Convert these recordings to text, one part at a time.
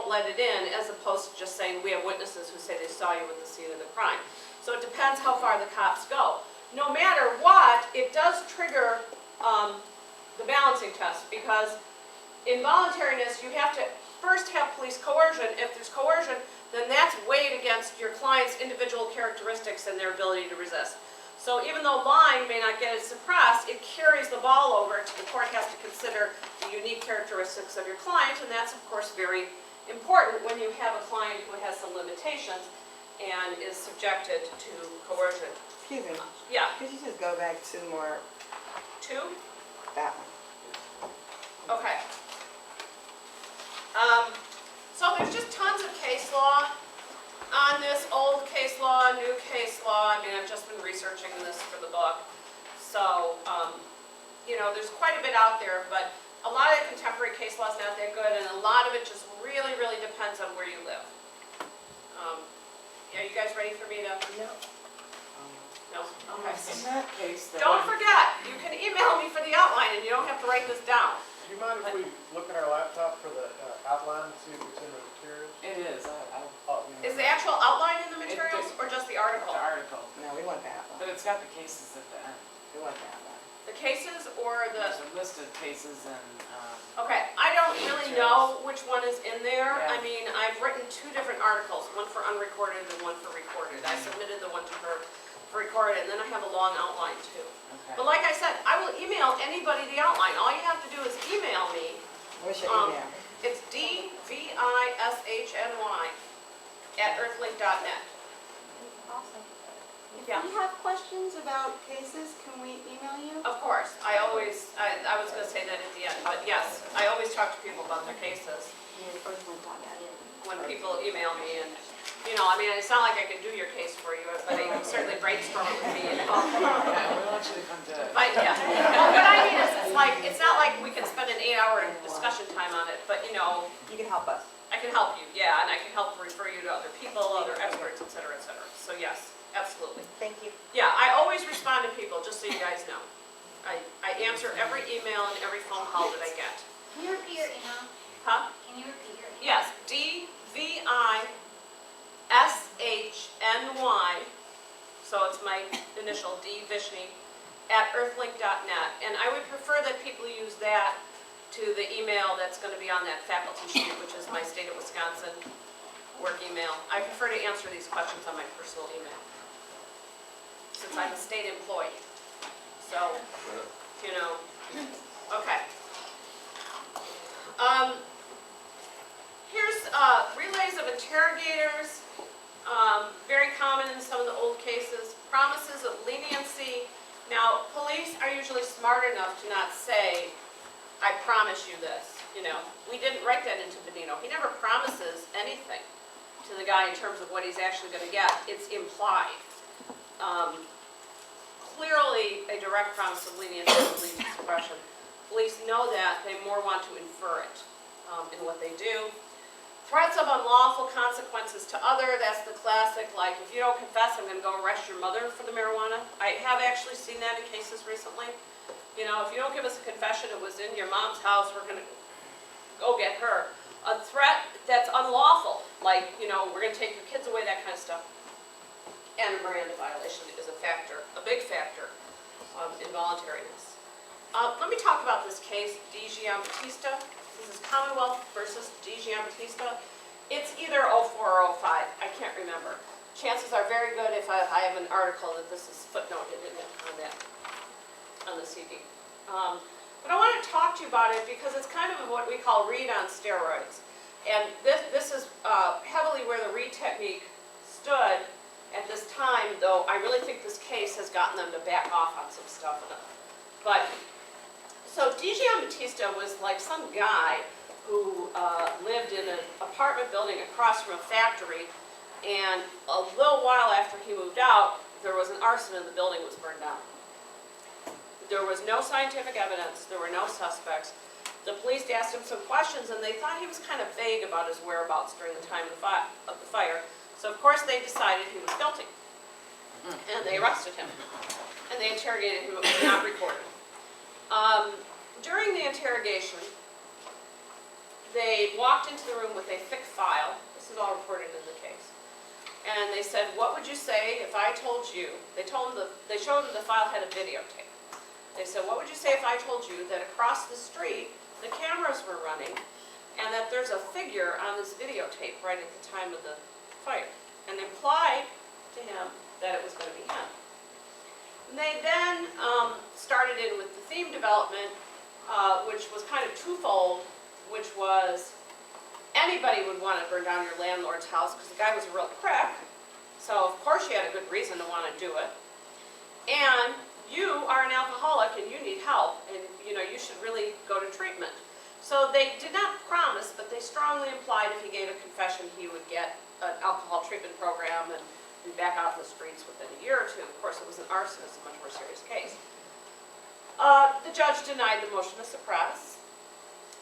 won't let it in, as opposed to just saying we have witnesses who say they saw you at the scene of the crime. So it depends how far the cops go. No matter what, it does trigger the balancing test, because in voluntariness you have to first have police coercion. If there's coercion, then that's weighed against your client's individual characteristics and their ability to resist. So even though lying may not get it suppressed, it carries the ball over to the court has to consider the unique characteristics of your client, and that's of course very important when you have a client who has some limitations and is subjected to coercion. Excuse me. Yeah. Could you just go back to more? Two? That one. Okay. So there's just tons of case law on this, old case law, new case law. I mean, I've just been researching this for the book. So, you know, there's quite a bit out there, but a lot of contemporary case law is not that good, and a lot of it just really, really depends on where you live. Are you guys ready for me to? No. No? Okay. In that case, Don't forget, you can email me for the outline, and you don't have to write this down. Do you mind if we look at our laptop for the outline and see if it's in the materials? it is. Oh, you know. Is the actual outline in the materials, or just the article? The article, No, we want that but one. it's got the cases at the end. We want that one. The cases or the, There's a list of cases and, okay, I don't really know which one is in there. Yeah. I mean, I've written two different articles, one for unrecorded and one for recorded. I submitted the one to her for recorded, and then I have a long outline too. okay. But like I said, I will email anybody the outline. All you have to do is email me. What's your email? It's dvishny@earthlink.net. Awesome. If Yeah. we have questions about cases, can we email you? Of course, I was going to say that at the end, but yes, I always talk to people about their cases when people email me, and, you know, I mean, it's not like I can do your case for you, but they can certainly brainstorm it with me. And, Yeah, we want you to come to it. but yeah, well, what I mean is, it's not like we can spend an 8-hour discussion time on it, but you know, You can help us. I can help you, yeah, and I can help refer you to other people, other experts, et cetera, et cetera. So yes, absolutely. Thank you. Yeah, I always respond to people, just so you guys know. I answer every email and every phone call that I get. Can you repeat your email? Huh? Can you repeat your email? Yes, dvishny, so it's my initial, dvishny, @earthlink.net. And I would prefer that people use that to the email that's going to be on that faculty sheet, which is my state of Wisconsin work email. I prefer to answer these questions on my personal email, since I'm a state employee. So, you know, okay. Here's relays of interrogators, very common in some of the old cases. Promises of leniency. Now, police are usually smart enough to not say, I promise you this. You know, we didn't write that into Benino. He never promises anything to the guy in terms of what he's actually going to get. It's implied. Clearly, a direct promise of leniency leads to suppression. Police know that. They more want to infer it in what they do. Threats of unlawful consequences to other, that's the classic, like, if you don't confess, I'm going to go arrest your mother for the marijuana. I have actually seen that in cases recently. You know, if you don't give us a confession, it was in your mom's house, we're going to go get her. A threat that's unlawful, like, you know, we're going to take your kids away, that kind of stuff. And a Miranda violation is a factor, a big factor of involuntariness. Let me talk about this case, Deja and Batista. This is Commonwealth versus Deja and Batista. It's either 04 or 05, I can't remember. Chances are very good if I have an article that this is footnoted in it on the CD. But I want to talk to you about it because it's kind of what we call read on steroids. And this is heavily where the read technique stood at this time, though I really think this case has gotten them to back off on some stuff. But, so Deja and Batista was like some guy who lived in an apartment building across from a factory, and a little while after he moved out, there was an arson and the building was burned down. There was no scientific evidence, there were no suspects. The police asked him some questions and they thought he was kind of vague about his whereabouts during the time of the fire. So of course they decided he was guilty. And they arrested him. And they interrogated him, it was not recorded. During the interrogation, they walked into the room with a thick file. This is all reported in the case. And they said, what would you say if I told you, they showed them the file had a videotape. They said, what would you say if I told you that across the street, the cameras were running, and that there's a figure on this videotape right at the time of the fire? And implied to him that it was going to be him. And they then started in with the theme development, which was kind of twofold, which was anybody would want to burn down your landlord's house because the guy was a real prick. So of course you had a good reason to want to do it. And you are an alcoholic and you need help, and you should really go to treatment. So they did not promise, but they strongly implied if he gave a confession he would get an alcohol treatment program and be back out in the streets within a year or two. Of course it was an arson, it's a much more serious case. The judge denied the motion to suppress,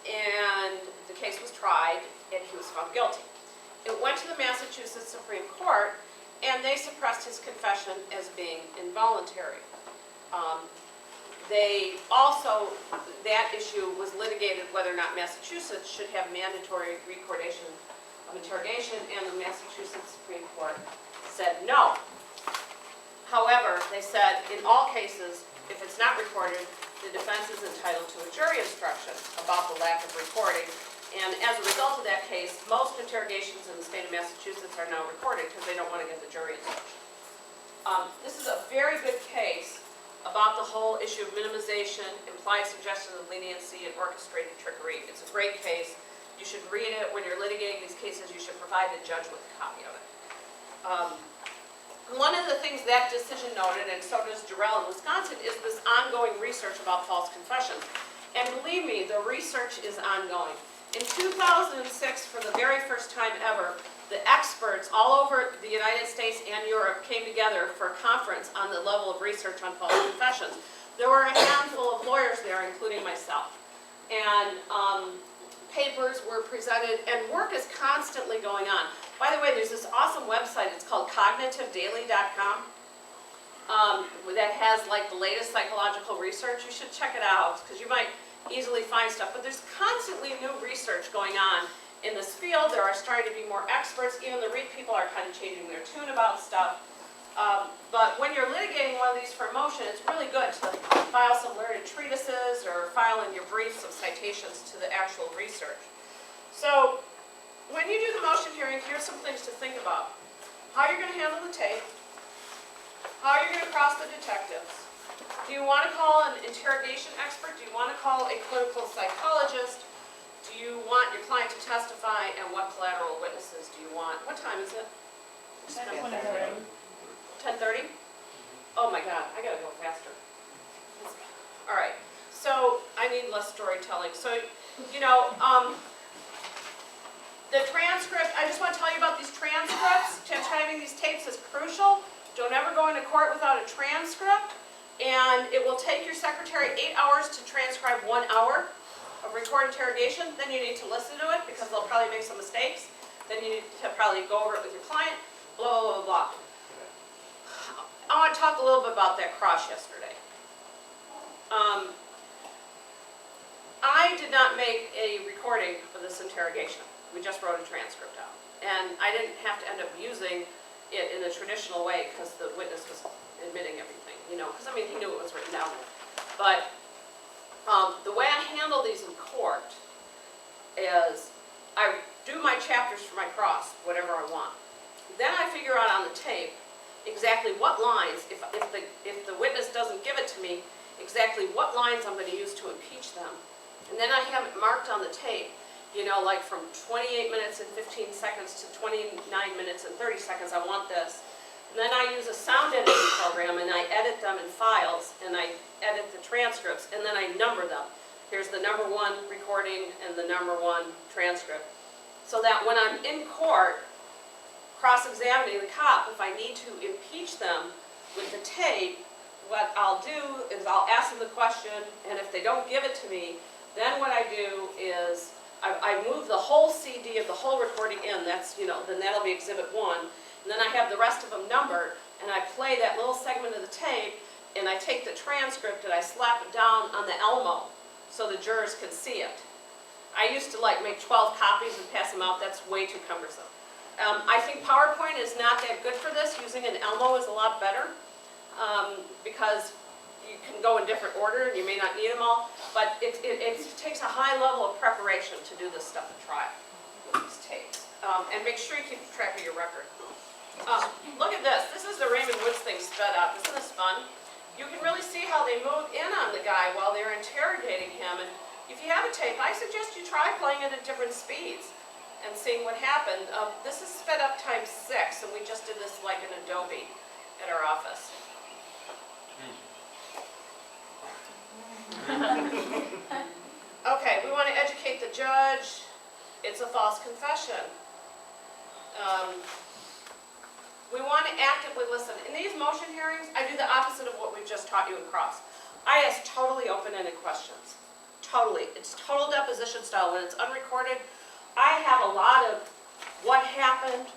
and the case was tried, and he was found guilty. It went to the Massachusetts Supreme Court, and they suppressed his confession as being involuntary. They also, that issue was litigated whether or not Massachusetts should have mandatory recordation of interrogation, and the Massachusetts Supreme Court said no. However, they said in all cases, if it's not recorded, the defense is entitled to a jury instruction about the lack of recording. And as a result of that case, most interrogations in the state of Massachusetts are now recorded because they don't want to get the jury instruction. This is a very good case about the whole issue of minimization, implied suggestion of leniency, and orchestrated trickery. It's a great case. You should read it. When you're litigating these cases, you should provide the judge with a copy of it. One of the things that decision noted, and so does Jarrell in Wisconsin, is this ongoing research about false confessions. And believe me, the research is ongoing. In 2006, for the very first time ever, the experts all over the United States and Europe came together for a conference on the level of research on false confessions. There were a handful of lawyers there, including myself. And papers were presented, and work is constantly going on. By the way, there's this awesome website, it's called cognitivedaily.com, that has like the latest psychological research. You should check it out, because you might easily find stuff. But there's constantly new research going on in this field. There are starting to be more experts. Even the REAP people are kind of changing their tune about stuff. But when you're litigating one of these for a motion, it's really good to file some learned treatises or file in your briefs some citations to the actual research. So when you do the motion hearing, here's some things to think about. How you're going to handle the tape. How you're going to cross the detectives. Do you want to call an interrogation expert? Do you want to call a clinical psychologist? Do you want your client to testify, and what collateral witnesses do you want? What time is it? 10:30? Oh my God, I gotta go faster. All right, so I need less storytelling. So, the transcript, I just want to tell you about these transcripts. Timing these tapes is crucial. Don't ever go into court without a transcript. And it will take your secretary 8 hours to transcribe 1 hour of recorded interrogation. Then you need to listen to it because they'll probably make some mistakes. Then you need to probably go over it with your client, blah, blah, blah, blah. I want to talk a little bit about that cross yesterday. I did not make a recording of this interrogation. We just wrote a transcript out. And I didn't have to end up using it in a traditional way because the witness was admitting everything, because he knew it was written down there. But the way I handle these in court is I do my chapters for my cross, whatever I want. Then I figure out on the tape exactly what lines, if the witness doesn't give it to me, exactly what lines I'm going to use to impeach them. And then I have it marked on the tape, like from 28 minutes and 15 seconds to 29 minutes and 30 seconds, I want this. And then I use a sound editing program, and I edit them in files, and I edit the transcripts, and then I number them. Here's the number 1 recording and the number 1 transcript. So that when I'm in court, cross-examining the cop, if I need to impeach them with the tape, what I'll do is I'll ask them the question, and if they don't give it to me, then what I do is I move the whole CD of the whole recording in. That's, then that'll be Exhibit 1. And then I have the rest of them numbered, and I play that little segment of the tape, and I take the transcript and I slap it down on the Elmo so the jurors can see it. I used to like make 12 copies and pass them out, that's way too cumbersome. I think PowerPoint is not that good for this, using an Elmo is a lot better, because you can go in different order and you may not need them all, but it takes a high level of preparation to do this stuff at trial with these tapes. And make sure you keep track of your record. Look at this, this is the Raymond Woods thing sped up, isn't this fun? You can really see how they move in on the guy while they're interrogating him, and if you have a tape, I suggest you try playing it at different speeds and seeing what happened. This is sped up times 6, and we just did this like in Adobe at our office. Okay, we want to educate the judge. It's a false confession. We want to actively listen. In these motion hearings, I do the opposite of what we've just taught you in cross. I ask totally open-ended questions. Totally. It's total deposition style. When it's unrecorded, I have a lot of what happened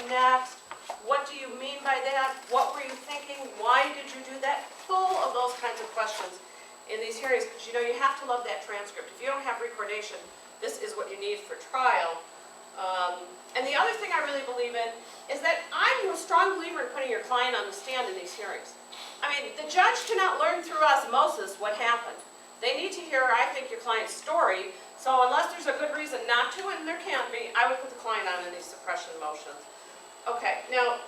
next, what do you mean by that, what were you thinking, why did you do that? Full of those kinds of questions in these hearings, because you know you have to love that transcript. If you don't have recordation, this is what you need for trial. And the other thing I really believe in is that I'm a strong believer in putting your client on the stand in these hearings. I mean, the judge cannot learn through osmosis what happened. They need to hear, I think, your client's story. So unless there's a good reason not to, and there can't be, I would put the client on in these suppression motions. Okay, now,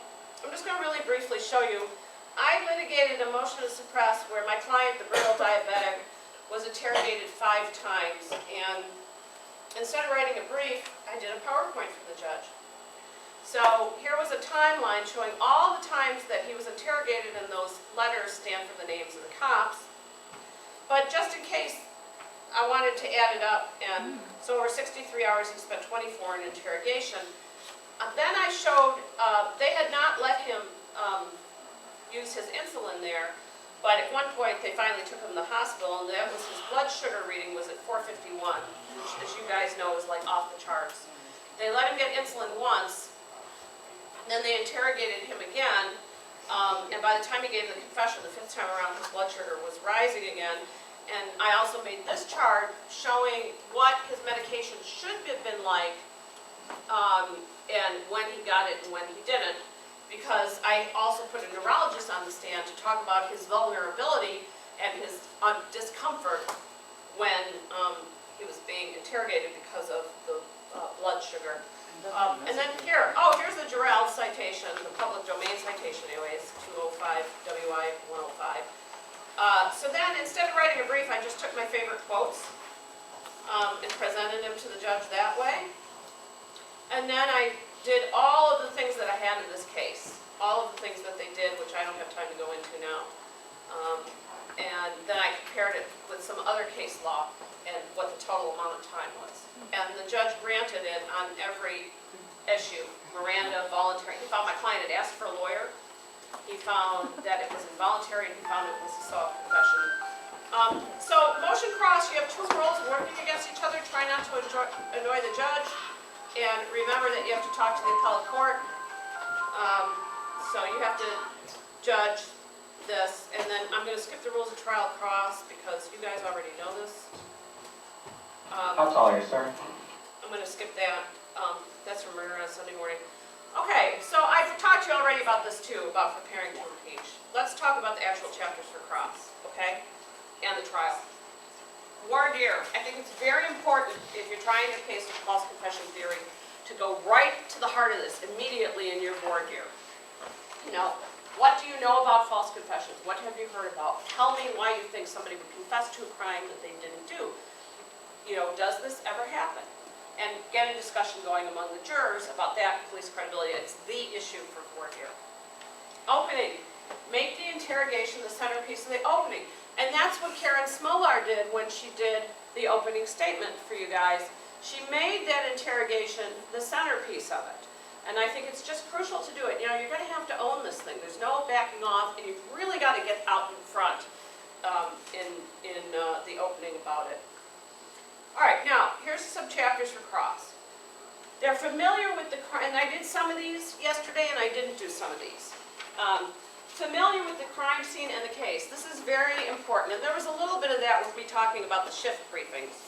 I'm just going to really briefly show you. I litigated a motion to suppress where my client, the brittle diabetic, was interrogated 5 times. And instead of writing a brief, I did a PowerPoint for the judge. So here was a timeline showing all the times that he was interrogated, and those letters stand for the names of the cops. But just in case, I wanted to add it up, and so over 63 hours he spent 24 in interrogation. Then I showed, they had not let him use his insulin there, but at one point they finally took him to the hospital, and that was his blood sugar reading was at 451, which as you guys know is like off the charts. They let him get insulin once, then they interrogated him again, and by the time he gave the confession, the 5th time around, his blood sugar was rising again. And I also made this chart showing what his medication should have been like, and when he got it and when he didn't. Because I also put a neurologist on the stand to talk about his vulnerability and his discomfort when he was being interrogated because of the blood sugar. And then here, here's the Jarrell citation, the public domain citation anyways, 205 WI 105. So then, instead of writing a brief, I just took my favorite quotes and presented them to the judge that way. And then I did all of the things that I had in this case, all of the things that they did, which I don't have time to go into now. And then I compared it with some other case law and what the total amount of time was. And the judge granted it on every issue. Miranda, voluntary. He found my client had asked for a lawyer. He found that it was involuntary, and he found it was a self-confession. So, motion cross, you have 2 rules working against each other. Try not to annoy the judge. And remember that you have to talk to the appellate court. So you have to judge this. And then I'm going to skip the rules of trial cross because you guys already know this. How tall are you, sir? I'm going to skip that. That's from Marina Sunday morning. Okay, so I've talked to you already about this too, about preparing to impeach. Let's talk about the actual chapters for cross, okay? And the trial. Voir dire. I think it's very important if you're trying a case of false confession theory to go right to the heart of this immediately in your voir dire. You know, what do you know about false confessions? What have you heard about? Tell me why you think somebody would confess to a crime that they didn't do. You know, does this ever happen? And get a discussion going among the jurors about that police credibility. It's the issue for voir dire. Opening. Make the interrogation the centerpiece of the opening. And that's what Karen Smolar did when she did the opening statement for you guys. She made that interrogation the centerpiece of it. And I think it's just crucial to do it. You know, you're going to have to own this thing. There's no backing off, and you've really got to get out in front in the opening about it. All right, now, here's some chapters for cross. They're familiar with the crime, and I did some of these yesterday, and I didn't do some of these. Familiar with the crime scene and the case. This is very important, and there was a little bit of that with me talking about the shift briefings.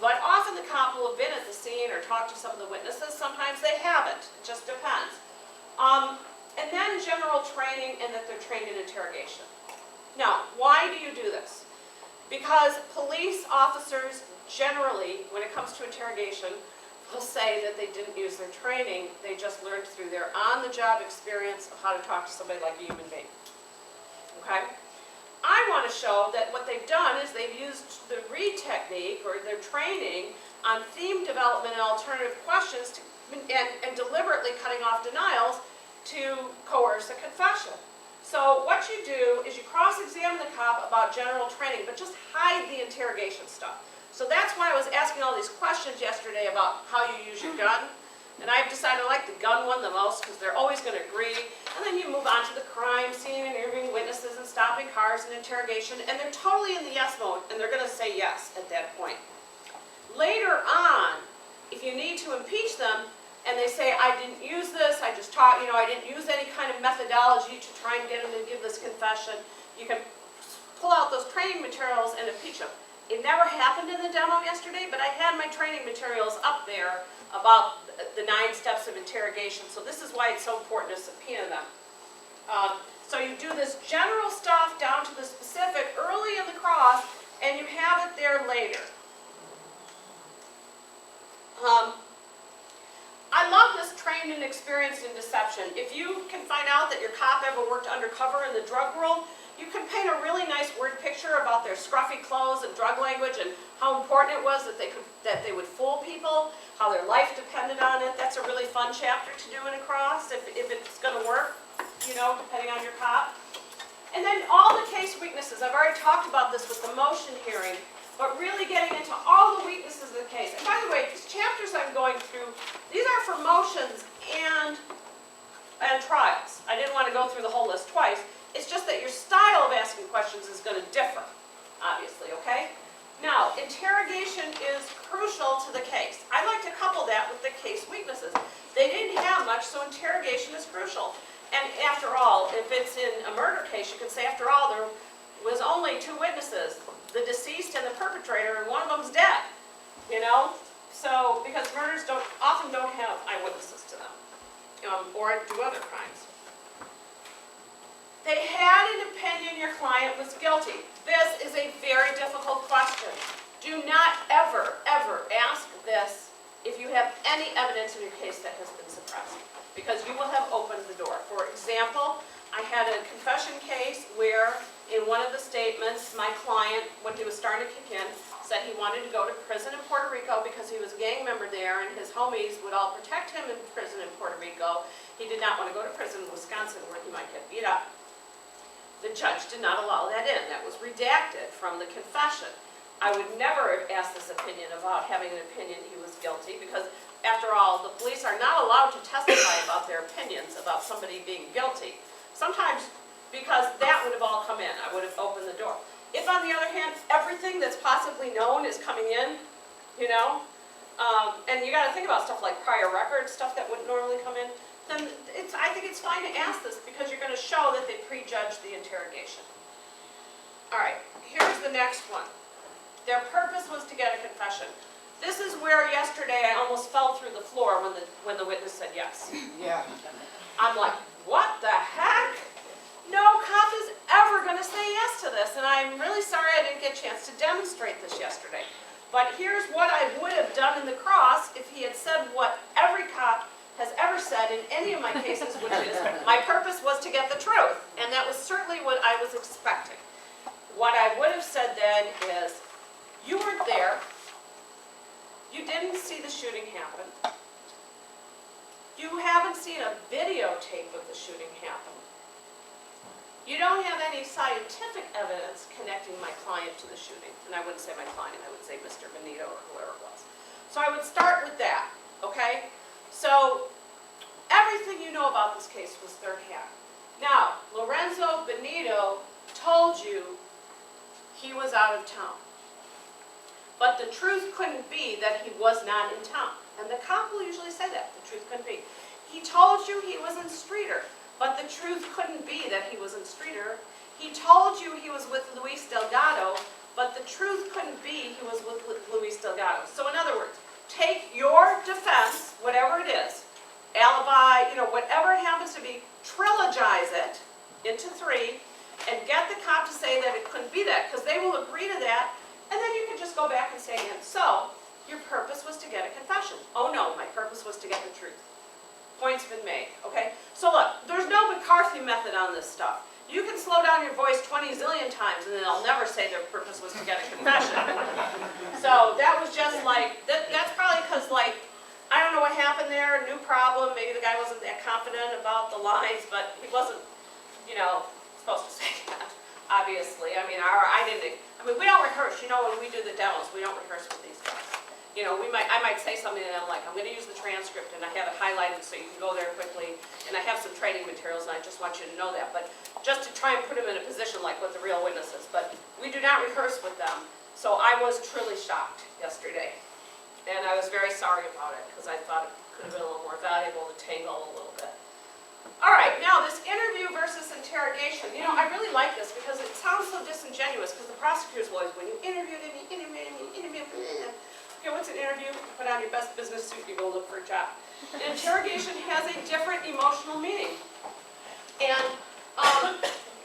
But often the cop will have been at the scene or talked to some of the witnesses. Sometimes they haven't. It just depends. And then general training and that they're trained in interrogation. Now, why do you do this? Because police officers generally, when it comes to interrogation, will say that they didn't use their training. They just learned through their on-the-job experience of how to talk to somebody like a human being. Okay? I want to show that what they've done is they've used the read technique or their training on theme development and alternative questions and deliberately cutting off denials to coerce a confession. So what you do is you cross-examine the cop about general training, but just hide the interrogation stuff. So that's why I was asking all these questions yesterday about how you use your gun. And I've decided I like the gun one the most because they're always going to agree. And then you move on to the crime scene and interviewing witnesses and stopping cars and interrogation. And they're totally in the yes mode and they're going to say yes at that point. Later on, if you need to impeach them and they say, I didn't use this, I just taught, I didn't use any kind of methodology to try and get them to give this confession, you can pull out those training materials and impeach them. It never happened in the demo yesterday, but I had my training materials up there about the 9 steps of interrogation, so this is why it's so important to subpoena them. So you do this general stuff down to the specific early in the cross, and you have it there later. I love this trained and experienced in deception. If you can find out that your cop ever worked undercover in the drug world, you can paint a really nice word picture about their scruffy clothes and drug language and how important it was that they would fool people, how their life depended on it. That's a really fun chapter to do in a cross if it's going to work, depending on your cop. And then all the case weaknesses. I've already talked about this with the motion hearing, but really getting into all the weaknesses of the case. And by the way, these chapters I'm going through, these are for motions and trials. I didn't want to go through the whole list twice. It's just that your style of asking questions is going to differ, obviously, okay? Now, interrogation is crucial to the case. I like to couple that with the case weaknesses. They didn't have much, so interrogation is crucial. And after all, if it's in a murder case, you could say, after all, there was only 2 witnesses, the deceased and the perpetrator, and one of them's dead, So, because murders often don't have eyewitnesses to them, or do other crimes. They had an opinion your client was guilty. This is a very difficult question. Do not ever, ever ask this if you have any evidence in your case that has been suppressed, because you will have opened the door. For example, I had a confession case where in one of the statements, my client, when he was starting to kick in, said he wanted to go to prison in Puerto Rico because he was a gang member there and his homies would all protect him in prison in Puerto Rico. He did not want to go to prison in Wisconsin where he might get beat up. The judge did not allow that in. That was redacted from the confession. I would never have asked this opinion about having an opinion he was guilty because, after all, the police are not allowed to testify about their opinions about somebody being guilty. Sometimes because that would have all come in. I would have opened the door. If, on the other hand, everything that's possibly known is coming in, and you got to think about stuff like prior records, stuff that wouldn't normally come in, then I think it's fine to ask this because you're going to show that they prejudged the interrogation. All right, here's the next one. Their purpose was to get a confession. This is where yesterday I almost fell through the floor when the witness said yes. Yeah. I'm like, what the heck? No cop is ever going to say yes to this, and I'm really sorry I didn't get a chance to demonstrate this yesterday. But here's what I would have done in the cross if he had said what every cop has ever said in any of my cases, which is, my purpose was to get the truth. And that was certainly what I was expecting. What I would have said then is, you weren't there. You didn't see the shooting happen. You haven't seen a videotape of the shooting happen. You don't have any scientific evidence connecting my client to the shooting. And I wouldn't say my client, I would say Mr. Benito or whoever it was. So I would start with that, okay? So everything you know about this case was third hand. Now, Lorenzo Benito told you he was out of town. But the truth couldn't be that he was not in town. And the cop will usually say that, the truth couldn't be. He told you he was in Streeter, but the truth couldn't be that he was in Streeter. He told you he was with Luis Delgado, but the truth couldn't be he was with Luis Delgado. So in other words, take your defense, whatever it is, alibi, whatever it happens to be, trilogize it into 3, and get the cop to say that it couldn't be that, because they will agree to that, and then you can just go back and say again, so, your purpose was to get a confession. Oh no, my purpose was to get the truth. Point's been made, okay? So look, there's no McCarthy method on this stuff. You can slow down your voice 20 zillion times and then they'll never say their purpose was to get a confession. So that was just like, that's probably because like, I don't know what happened there, new problem, maybe the guy wasn't that confident about the lines, but he wasn't, supposed to say that, obviously. I mean, we don't rehearse, when we do the demos, we don't rehearse with these guys. I might say something and I'm like, I'm going to use the transcript and I have it highlighted so you can go there quickly. And I have some training materials and I just want you to know that. But just to try and put them in a position like with the real witnesses. But we do not rehearse with them. So I was truly shocked yesterday. And I was very sorry about it because I thought it could have been a little more valuable to tangle a little bit. All right, now this interview versus interrogation. I really like this because it sounds so disingenuous because the prosecutors will always, when you interviewed him, you interviewed him, you interviewed him. Okay, what's an interview? You put on your best business suit, you go look for a job. An interrogation has a different emotional meaning. And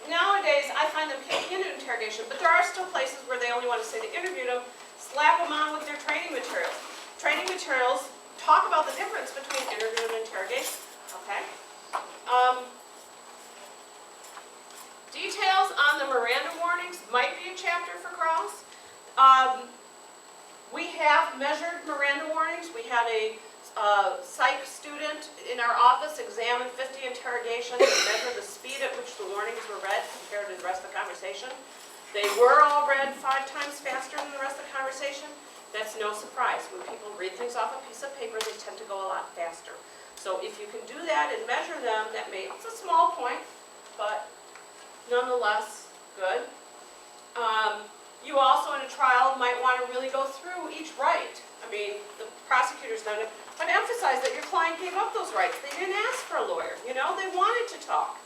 nowadays, I find them kicking into interrogation, but there are still places where they only want to say they interviewed them, slap them on with their training materials. Training materials talk about the difference between interview and interrogation, okay? Details on the Miranda warnings might be a chapter for Cross. We have measured Miranda warnings. We had a psych student in our office examine 50 interrogations and measure the speed at which the warnings were read compared to the rest of the conversation. They were all read 5 times faster than the rest of the conversation. That's no surprise. When people read things off a piece of paper, they tend to go a lot faster. So if you can do that and measure them, it's a small point, but nonetheless good. You also in a trial might want to really go through each right. I mean, the prosecutor's done it, but emphasize that your client gave up those rights. They didn't ask for a lawyer, they wanted to talk,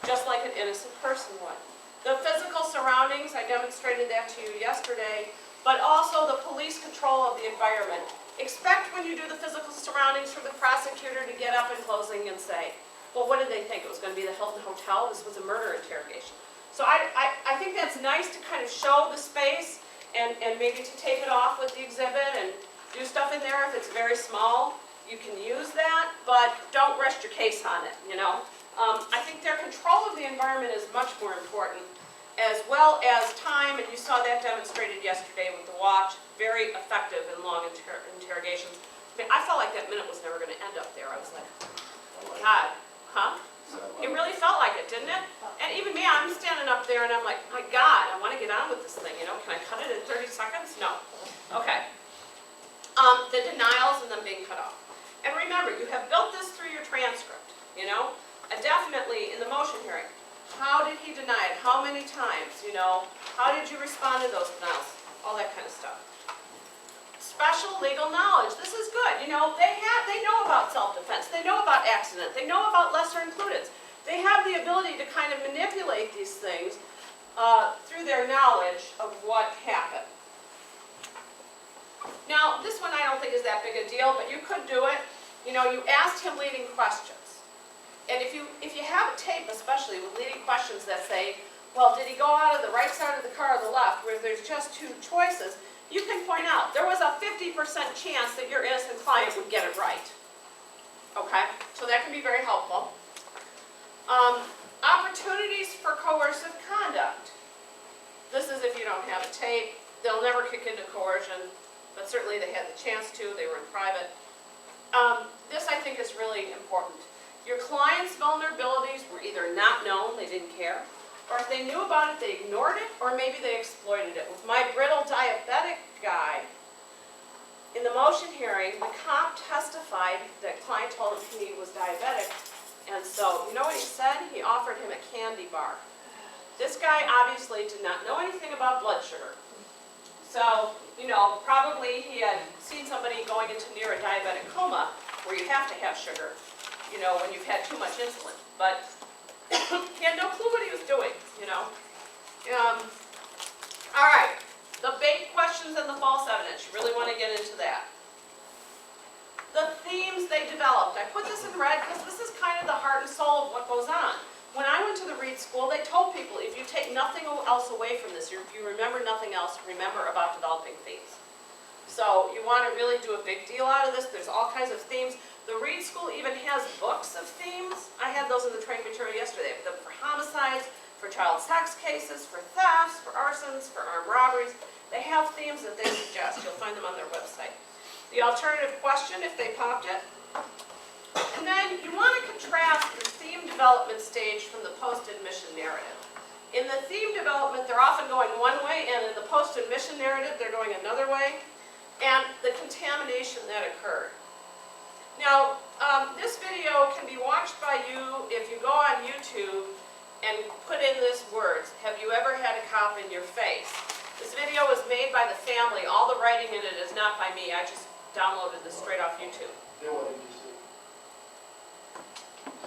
just like an innocent person would. The physical surroundings, I demonstrated that to you yesterday, but also the police control of the environment. Expect when you do the physical surroundings for the prosecutor to get up in closing and say, well, what did they think? It was going to be the Hilton Hotel? This was a murder interrogation. So I think that's nice to kind of show the space and maybe to tape it off with the exhibit and do stuff in there if it's very small. You can use that, but don't rest your case on it, I think their control of the environment is much more important, as well as time, and you saw that demonstrated yesterday with the watch, very effective in long interrogations. I mean, I felt like that minute was never going to end up there. I was like, oh my God, huh? It really felt like it, didn't it? And even me, I'm standing up there and I'm like, my God, I want to get on with this thing, Can I cut it in 30 seconds? No. Okay. The denials and them being cut off. And remember, you have built this through your transcript, Definitely in the motion hearing. How did he deny it? How many times, How did you respond to those denials? All that kind of stuff. Special legal knowledge. This is good. They know about self-defense. They know about accident. They know about lesser includeds. They have the ability to kind of manipulate these things through their knowledge of what happened. Now, this one I don't think is that big a deal, but you could do it. You asked him leading questions. And if you have a tape, especially with leading questions that say, well, did he go out of the right side of the car or the left, where there's just 2 choices, you can point out there was a 50% chance that your innocent client would get it right. Okay? So that can be very helpful. Opportunities for coercive conduct. This is if you don't have a tape. They'll never kick into coercion, but certainly they had the chance to. They were in private. This, I think, is really important. Your client's vulnerabilities were either not known, they didn't care, or if they knew about it, they ignored it, or maybe they exploited it. With my brittle diabetic guy, in the motion hearing, the cop testified that client told him he was diabetic, and so, you know what he said? He offered him a candy bar. This guy obviously did not know anything about blood sugar. So, probably he had seen somebody going into near a diabetic coma, where you have to have sugar, when you've had too much insulin. But he had no clue what he was doing, All right, The bait questions and the false evidence, you really want to get into that. The themes they developed, I put this in red because this is kind of the heart and soul of what goes on. When I went to the Reed School, they told people, if you take nothing else away from this, if you remember nothing else, remember about developing themes. So you want to really do a big deal out of this. There's all kinds of themes. The Reed School even has books of themes. I had those in the training material yesterday. They have them for homicides, for child sex cases, for thefts, for arsons, for armed robberies. They have themes that they suggest. You'll find them on their website. The alternative question, if they popped it. And then you want to contrast the theme development stage from the post-admission narrative. In the theme development, they're often going one way, and in the post-admission narrative, they're going another way. And the contamination that occurred. Now, this video can be watched by you if you go on YouTube and put in this words, have you ever had a cop in your face? This video was made by the family. All the writing in it is not by me. I just downloaded this straight off YouTube. Then what did you see?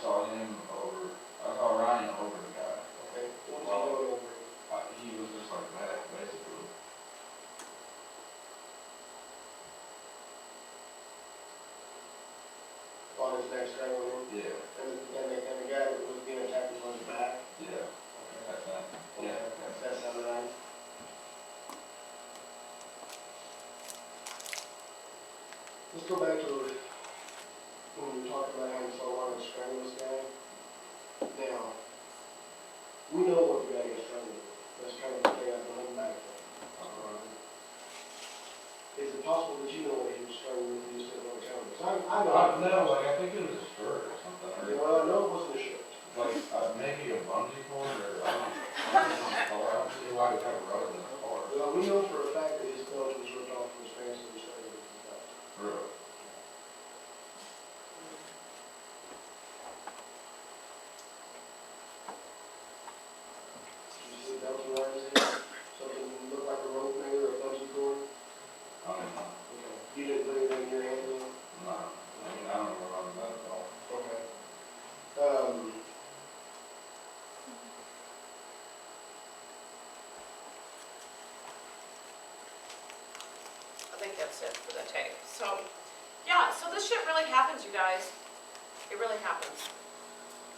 Saw him over, I saw Ryan over the guy. Okay, what was he going over? He was just like that, basically. On his neck strangling him? Yeah, And the guy that was being attacked was on his back? yeah, Okay. that's that. Yeah, that's That sounded right. Let's go back to when we talked about how you saw one strangle this guy. Now, we know what the guy gets strangled with. Let's try to figure out the link back there. Is it possible that you know what he was strangled with and you just didn't want to tell me? 'Cause I know. No, like, I think it was a shirt or something, Yeah, or well, I know it wasn't a shirt. like, maybe a bungee cord, or, I don't see why he had a rug in the car. Well, we know for a fact that his belt was ripped off from his pants and he was strangled with his belt. Really? Did you see a belt around his head? Something that looked like a rope maybe or a bungee cord? I don't know. Okay. You didn't put anything in your hand, did you? No, I mean, I don't know about that at all. Okay. I think that's it for the tape. So, yeah, so this shit really happens, you guys. It really happens.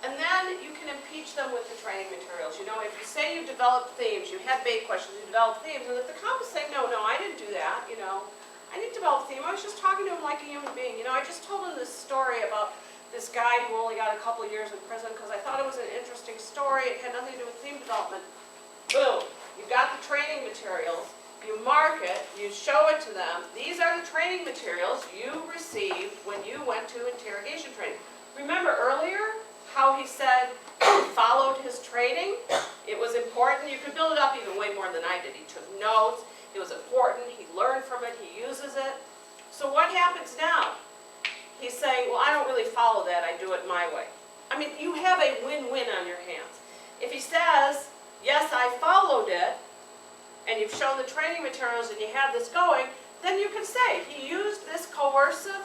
And then you can impeach them with the training materials. You know, if you say you developed themes, you had bait questions, you developed themes, and if the cop is saying, no, I didn't do that, you know, I didn't develop theme, I was just talking to him like a human being. You know, I just told him this story about this guy who only got a couple of years in prison because I thought it was an interesting story. It had nothing to do with theme development. Boom, you got the training materials, you mark it, you show it to them. These are the training materials you received when you went to interrogation training. Remember earlier how he said he followed his training? It was important. You could build it up even way more than I did. He took notes. It was important. He learned from it. He uses it. So what happens now? He's saying, well, I don't really follow that. I do it my way. I mean, you have a win-win on your hands. If he says, yes, I followed it, and you've shown the training materials and you have this going, then you can say he used this coercive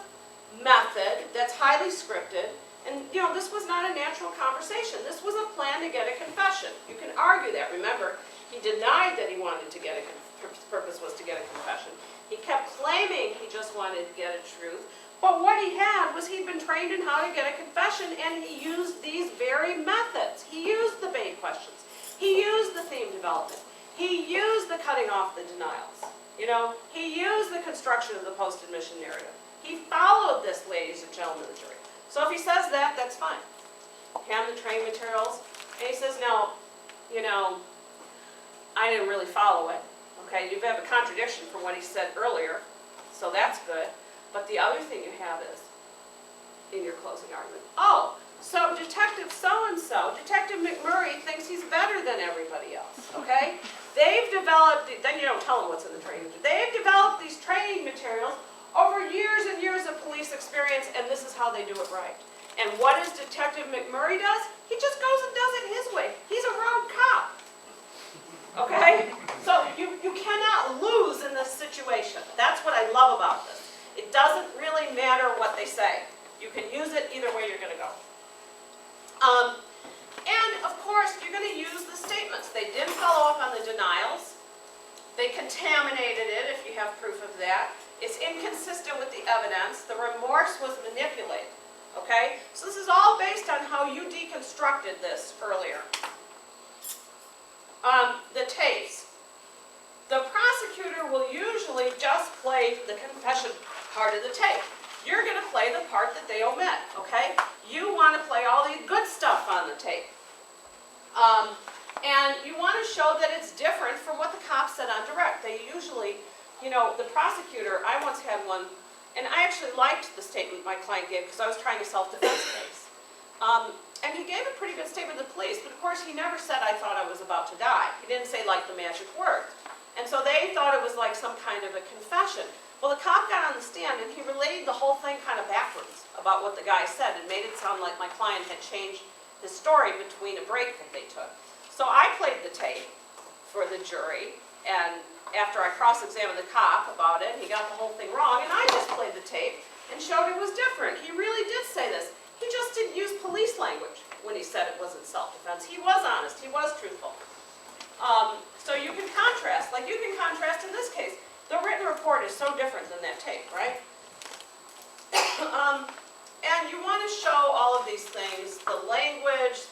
method that's highly scripted. And, you know, this was not a natural conversation. This was a plan to get a confession. You can argue that. Remember, he denied that he wanted to get his purpose was to get a confession. He kept claiming he just wanted to get a truth. But what he had was he'd been trained in how to get a confession, and he used these very methods. He used the bait questions. He used the theme development. He used the cutting off the denials. You know, he used the construction of the post-admission narrative. He followed this, ladies and gentlemen of the jury. So if he says that, that's fine. Hand the training materials, and he says, no, you know, I didn't really follow it. Okay, you have a contradiction from what he said earlier, so that's good. But the other thing you have is, in your closing argument, oh, so Detective so-and-so, Detective McMurray thinks he's better than everybody else, okay? They've developed, then you don't tell them what's in the training. They've developed these training materials over years and years of police experience, and this is how they do it right. And what does Detective McMurray does? He just goes and does it his way. He's a rogue cop. Okay? So you cannot lose in this situation. That's what I love about this. It doesn't really matter what they say. You can use it either way you're going to go. And of course, you're going to use the statements. They didn't follow up on the denials. They contaminated So this is all based on how you deconstructed this earlier. The tapes. The prosecutor will usually just play the confession part of the tape. You're going to play the part that they omit, okay? You want to play all the good stuff on the tape. And you want to show that it's different from what the cops said on direct. They usually, you know, the prosecutor, I once had one, and I actually liked the statement my client gave because I was trying a self-defense case. And he gave a pretty good statement to the police, but of course he never said, I thought I was about to die. He didn't say like the magic word. And so they thought it was like some kind of a confession. Well, the cop got on the stand and he relayed the whole thing kind of backwards about what the guy said and made it sound like my client had changed his story between a break that they took. So I played the tape for the jury, and after I cross-examined the cop about it, he got the whole thing wrong, and I just played the tape and showed it was different. He really did say this. He just didn't use police language when he said it wasn't self-defense. He was honest. He was truthful. So you can contrast. Like you can contrast in this case. The written report is so different than that tape, right? And you want to show all of these things, the language,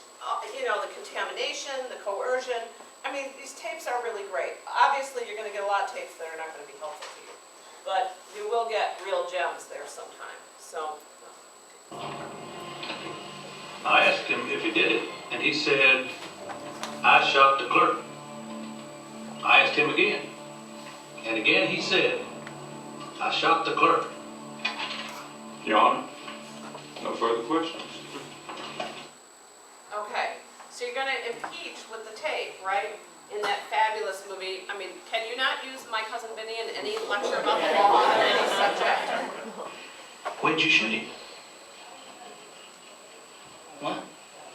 you know, the contamination, the coercion. I mean, these tapes are really great. Obviously, you're going to get a lot of tapes that are not going to be helpful to you. But you will get real gems there sometime. So. I asked him if he did it, and he said, I shot the clerk. I asked him again, and again he said, I shot the clerk. Your Honor, no further questions. Okay, so you're going to impeach with the tape, right? In that fabulous movie. I mean, can you not use My Cousin Vinny in any lecture about the law on any subject? When'd you shoot him? What?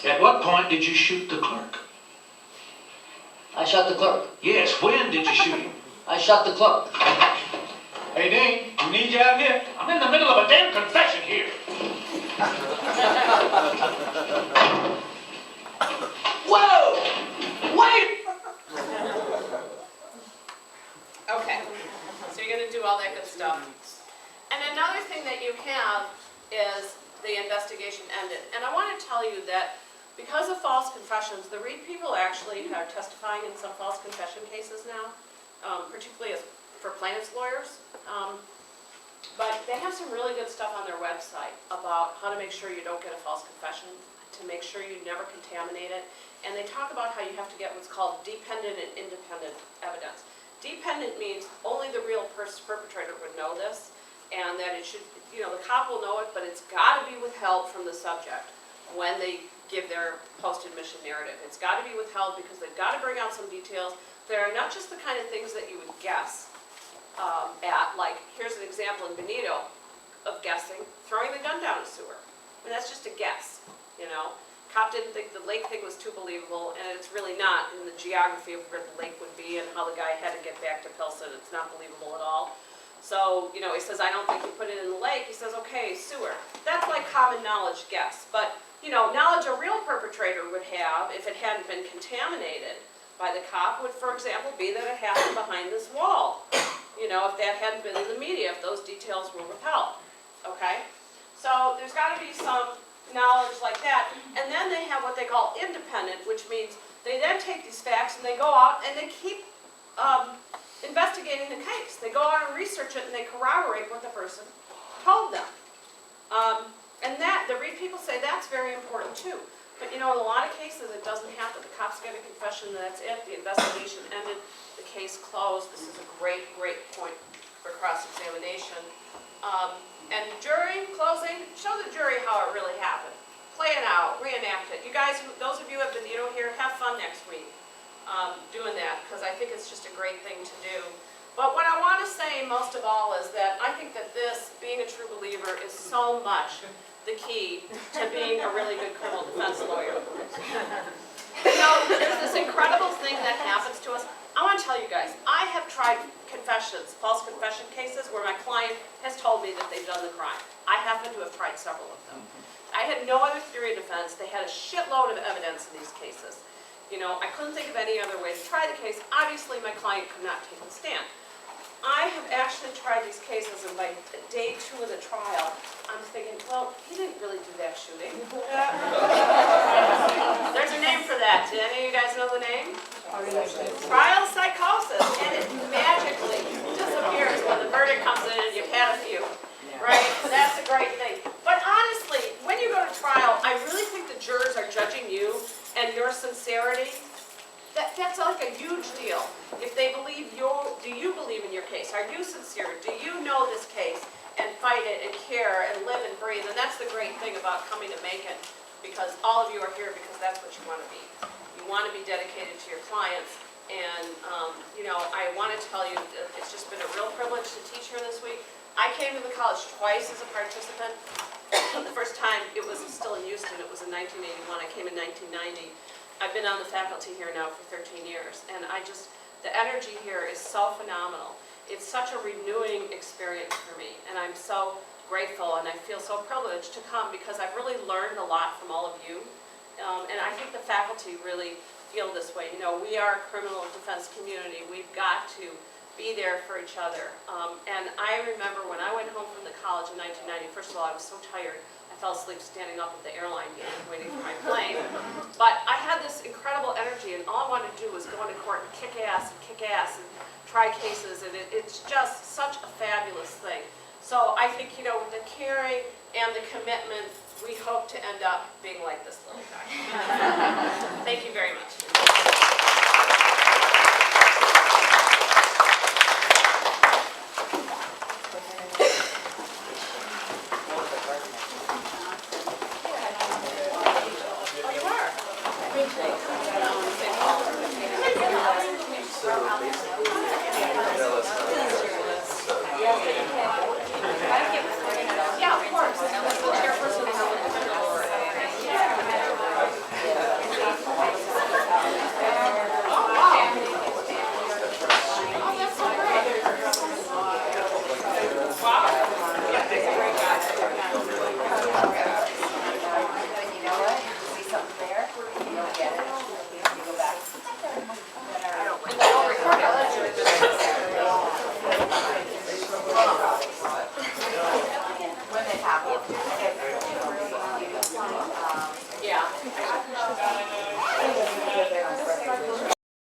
At what point did you shoot the clerk? I shot the clerk. Yes, when did you shoot him? I shot the clerk. Hey, Dean, we need you out here. I'm in the middle of a damn confession here. Whoa! Wait! Okay, so you're going to do all that good stuff. And another thing that you have is the investigation ended. And I want to tell you that because of false confessions, the Reed people actually are testifying in some false confession cases now, particularly for plaintiffs' lawyers. But they have some really good stuff on their website about how to make sure you don't get a false confession, to make sure you never contaminate it. And they talk about how you have to get what's called dependent and independent evidence. Dependent means only the real perpetrator would know this, and that it should, you know, the cop will know it, but it's got to be withheld from the subject when they give their post-admission narrative. It's got to be withheld because they've got to bring out some details that are not just the kind of things that you would guess at. Like, here's an example in Benito of guessing, throwing the gun down a sewer. I mean, that's just a guess, you know. Cop didn't think the lake thing was too believable, and it's really not in the geography of where the lake would be and how the guy had to get back to Pilsen. It's not believable at all. So, you know, he says, I don't think you put it in the lake. He says, okay, sewer. That's like common knowledge guess. But, you know, knowledge a real perpetrator would have, if it hadn't been contaminated by the cop, would, for example, be that it happened behind this wall. You know, if that hadn't been in the media, if those details were withheld. Okay? So there's got to be some knowledge like that. And then they have what they call independent, which means they then take these facts and they go out and they keep investigating the case. They go out and research it and they corroborate what the person told them. And that, the Reed people say that's very important too. But you know, in a lot of cases it doesn't happen. The cops get a confession and that's it. The investigation ended, the case closed. This is a great, great point for cross-examination. And jury closing, show the jury how it really happened. Play it out, reenact it. You guys, those of you who have been here, have fun next week doing that, because I think it's just a great thing to do. But what I want to say most of all is that I think that this, being a true believer, is so much the key to being a really good criminal defense lawyer. You know, there's this incredible thing that happens to us. I want to tell you guys, I have tried confessions, false confession cases, where my client has told me that they've done the crime. I happen to have tried several of them. I had no other theory of defense. They had a shitload of evidence in these cases. You know, I couldn't think of any other way to try the case. Obviously, my client could not take the stand. I have actually tried these cases, and by day 2 of the trial, I'm thinking, well, he didn't really do that shooting. There's a name for that. Did any of you guys know the name? Trial psychosis, and it magically disappears when the verdict comes in and you've had a few, right? That's a great thing. But honestly, when you go to trial, I really think the jurors are judging you and your sincerity. That's like a huge deal. If they believe do you believe in your case? Are you sincere? Do you know this case and fight it and care and live and breathe? And that's the great thing about coming to Macon, because all of you are here because that's what you want to be. You want to be dedicated to your clients. And, I want to tell you, it's just been a real privilege to teach here this week. I came to the college twice as a participant. The first time, it was still in Houston. It was in 1981. I came in 1990. I've been on the faculty here now for 13 years, and the energy here is so phenomenal. It's such a renewing experience for me, and I'm so grateful, and I feel so privileged to come because I've really learned a lot from all of you, and I think the faculty really feel this way. We are a criminal defense community. We've got to be there for each other, and I remember when I went home from the college in 1990, first of all, I was so tired. I fell asleep standing up at the airline gate waiting for my plane. But I had this incredible energy, and all I wanted to do was go into court and kick ass and try cases, and it's just such a fabulous thing. So I think, with the caring and the commitment, we hope to end up being like this little guy. Thank you very much.